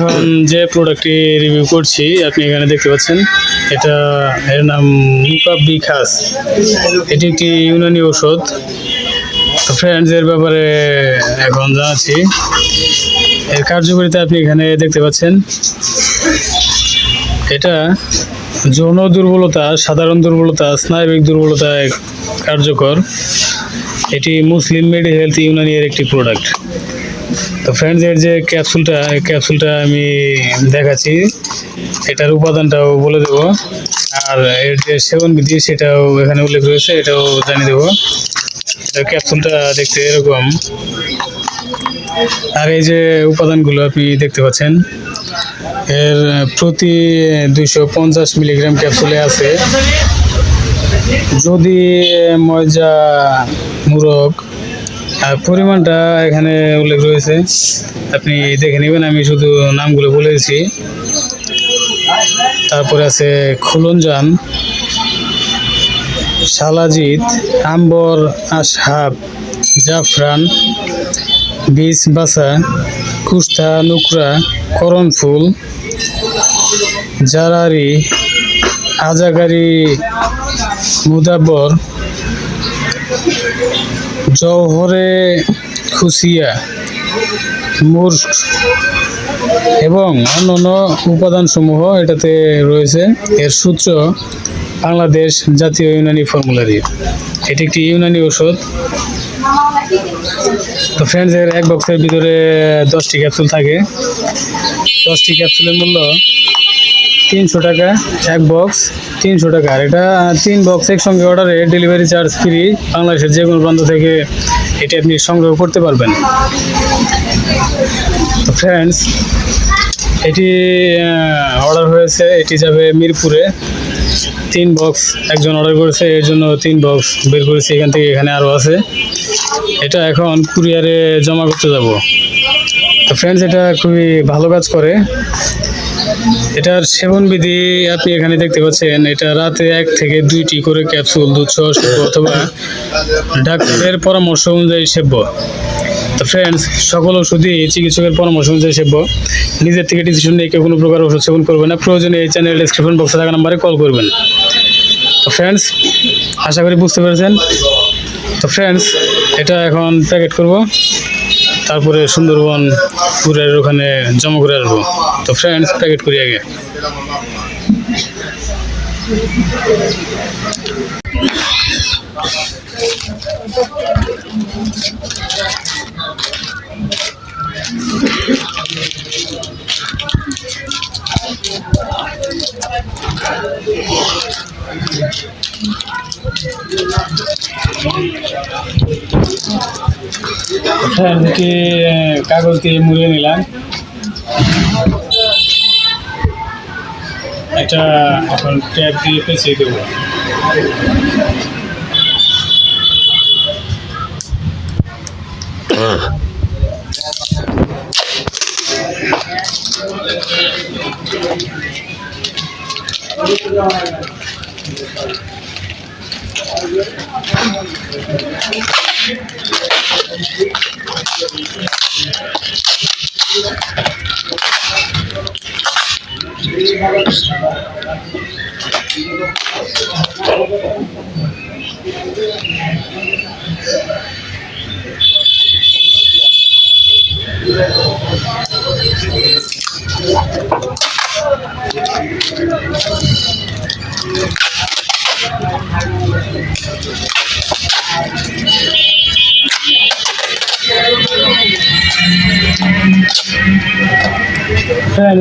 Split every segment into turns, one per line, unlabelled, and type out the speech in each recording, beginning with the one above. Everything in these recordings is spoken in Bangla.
এখন যে প্রোডাক্টটি রিভিউ করছি আপনি এখানে দেখতে পাচ্ছেন, এর নাম মুকাব্বি খাস। এটি একটি ইউনানি ঔষধ। তো ফ্রেন্ডস, এর ব্যাপারে এখন জানাচ্ছি। এর কার্যকারিতা আপনি এখানে দেখতে পাচ্ছেন। এটা যৌন দুর্বলতা, সাধারণ দুর্বলতা, স্নায়বিক দুর্বলতায় কার্যকর। এটি মুসলিম মেডি হেলথ ইউনানি এর একটি প্রোডাক্ট। তো ফ্রেন্ডস, এর যে ক্যাপসুলটা আমি দেখাচ্ছি, এটার উপাদানটাও বলে দেবো, আর এর যে সেবন বিধি সেটাও এখানে উল্লেখ রয়েছে, এটাও জানিয়ে দেবো। এটা ক্যাপসুলটা দেখতে এরকম, আর এই যে উপাদানগুলো আপনি দেখতে পাচ্ছেন, এর প্রতি 250 মিলিগ্রাম ক্যাপসুলে আছে যদি ময়জা মুরগ, পরিমাণটা এখানে উল্লেখ রয়েছে, আপনি দেখে নেবেন। আমি শুধু নামগুলো বলেছি। তারপরে আছে খুলনজান, শালাজিৎ, আম্বর, আশহাব, জাফরান, বীজ বাসা, কুস্তা, নুকরা, করণফুল, জারারি, আজাগারি, মুদাব্বর, জওহরে খুসিয়া, মুর্শ এবং অন্যান্য উপাদানসমূহ এটাতে রয়েছে। এর সূত্র বাংলাদেশ জাতীয় ইউনানি ফর্মুলারি। এটি একটি ইউনানি ঔষধ। তো ফ্রেন্ডস, এর এক বক্সের ভিতরে 10টি ক্যাপসুল থাকে। 10টি ক্যাপসুলের মূল্য 300 টাকা, এক বক্স 300 টাকা। আর এটা 3 বক্স একসঙ্গে অর্ডারে ডেলিভারি চার্জ ফ্রি। বাংলাদেশের যে কোনো প্রান্ত থেকে এটি আপনি সংগ্রহ করতে পারবেন। তো ফ্রেন্ডস, এটি অর্ডার হয়েছে, এটি যাবে মিরপুরে। 3 বক্স একজন অর্ডার করেছে, এর জন্য 3 বক্স বের করেছি এখান থেকে। এখানে আরও আছে, এটা এখন কুরিয়ারে জমা করতে যাব। তো ফ্রেন্ডস, এটা খুবই ভালো কাজ করে। এটার সেবন বিধি আপনি এখানে দেখতে পাচ্ছেন। এটা রাতে 1 থেকে 2টি করে ক্যাপসুল দুধসহ সেব্য অথবা ডাক্তারের পরামর্শ অনুযায়ী সেব্য। তো ফ্রেন্ডস, সকল ওষুধই চিকিৎসকের পরামর্শ অনুযায়ী সেব্য। নিজের থেকে ডিসিশন নিয়ে কেউ কোনো প্রকার ওষুধ সেবন করবেন না। প্রয়োজনে এই চ্যানেল ডেসক্রিপশন বক্সে থাকা নাম্বারে কল করবেন। তো ফ্রেন্ডস, আশা করি বুঝতে পেরেছেন। তো ফ্রেন্ডস, এটা এখন প্যাকেট করব, তারপরে সুন্দরবন কুরিয়ারের ওখানে জমা করে আসবো। তো ফ্রেন্ডস, প্যাকেট করি আগে। এটি কাগজ দিয়ে মুড়িয়ে নিলাম। এটা এখন ট্যাপ দিয়ে পেঁচিয়ে দেবো।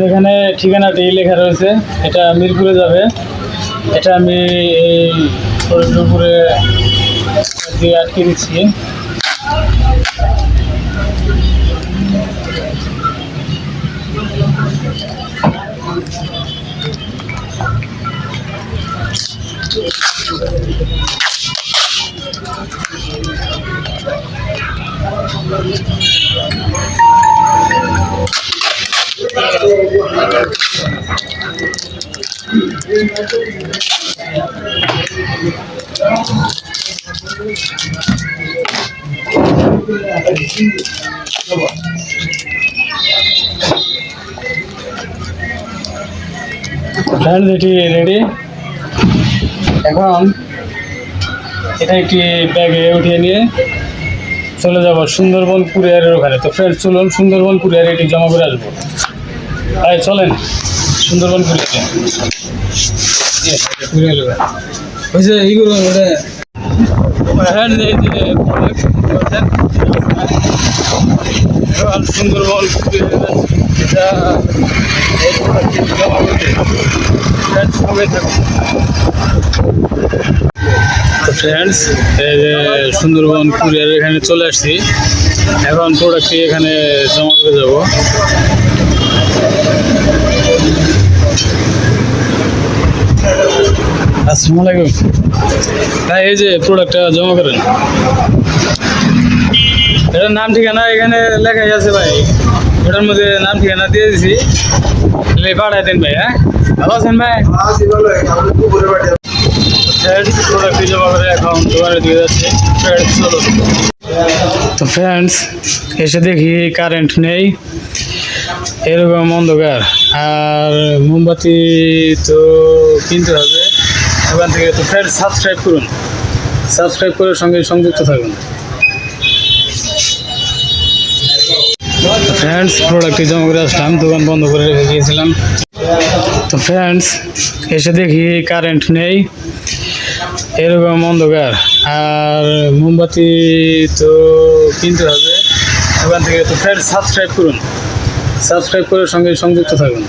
এখানে ঠিকানাটি লেখা রয়েছে, এটা মিরপুরে যাবে। এটা আমি এই উপরে দিয়ে আটকে দিচ্ছি। ফ্রেন্ডস এটি রেডি। এখন এটা একটি ব্যাগে উঠিয়ে নিয়ে চলে যাব সুন্দরবন কুরিয়ারের ওখানে। তো ফ্রেন্ডস চলুন সুন্দরবন কুরিয়ারে এটি জমা করে আসবো। তাই চলেন সুন্দরবন কুরিয়ারে। হয়েছে এইগুলো ওটা সুন্দরবন এটা তো ফ্রেন্ডস এই যে সুন্দরবন কুরিয়ার এখানে চলে আসছি। এখন প্রোডাক্টটি এখানে জমা করে যাব। আসসালামু আলাইকুম ভাই, এই যে প্রোডাক্টটা জমা করেন। এটার নাম ঠিকানা এখানে লেখাই আছে ভাই, ওটার মধ্যে নাম ঠিকানা দিয়ে দিছি, পাঠাই দেন ভাই। হ্যাঁ ভালো আছেন ভাই? প্রোডাক্টটি জমা করে এখন দোকানে দিয়ে যাচ্ছে। চলো। তো ফ্রেন্ডস এসে দেখি কারেন্ট নেই, এরকম অন্ধকার, আর মোমবাতি তো কিনতে হবে ওখান থেকে। তো ফ্রেন্ডস সাবস্ক্রাইব করুন, সাবস্ক্রাইব করে সঙ্গে সংযুক্ত থাকুন। ফ্রেন্ডস প্রোডাক্টটি জমা করে আসলাম, দোকান বন্ধ করে রেখে গিয়েছিলাম। তো ফ্রেন্ডস এসে দেখি কারেন্ট নেই, এরকম অন্ধকার, আর মোমবাতি তো কিনতে হবে ওখান থেকে। তো ফ্রেন্ডস সাবস্ক্রাইব করুন, সাবস্ক্রাইব করে সঙ্গে সংযুক্ত থাকুন।